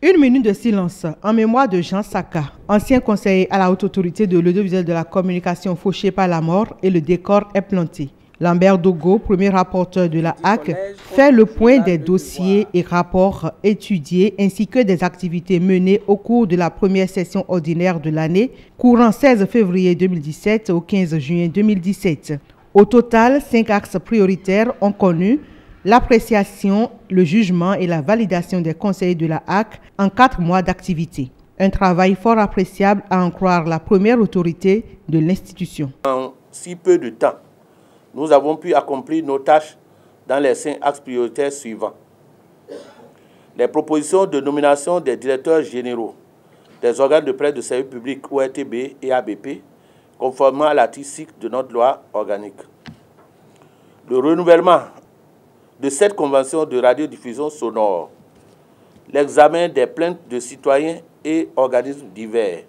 Une minute de silence en mémoire de Jean Saka, ancien conseiller à la haute autorité de l'audiovisuel de la communication fauché par la mort et le décor est planté. Lambert Dogo, premier rapporteur de la HAC, fait le point des dossiers et rapports étudiés ainsi que des activités menées au cours de la première session ordinaire de l'année, courant 16 février 2017 au 15 juin 2017. Au total, 5 axes prioritaires ont connu l'appréciation, le jugement et la validation des conseillers de la HAC en 4 mois d'activité. Un travail fort appréciable à en croire la première autorité de l'institution. En si peu de temps, nous avons pu accomplir nos tâches dans les 5 axes prioritaires suivants. Les propositions de nomination des directeurs généraux des organes de presse de service public ORTB et ABP, conformément à l'article 6 de notre loi organique. Le renouvellement de cette convention de radiodiffusion sonore, l'examen des plaintes de citoyens et organismes divers,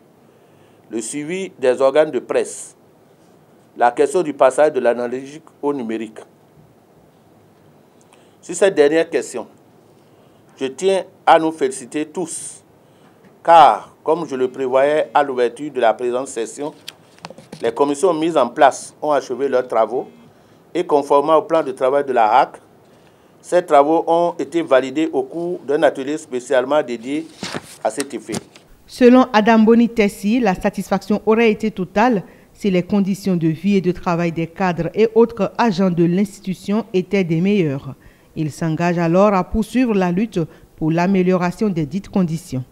le suivi des organes de presse, la question du passage de l'analogique au numérique. Sur cette dernière question, je tiens à nous féliciter tous, car, comme je le prévoyais à l'ouverture de la présente session, les commissions mises en place ont achevé leurs travaux et conformément au plan de travail de la HAC, ces travaux ont été validés au cours d'un atelier spécialement dédié à cet effet. Selon Adam Bonitessi, la satisfaction aurait été totale si les conditions de vie et de travail des cadres et autres agents de l'institution étaient des meilleures. Il s'engage alors à poursuivre la lutte pour l'amélioration des dites conditions.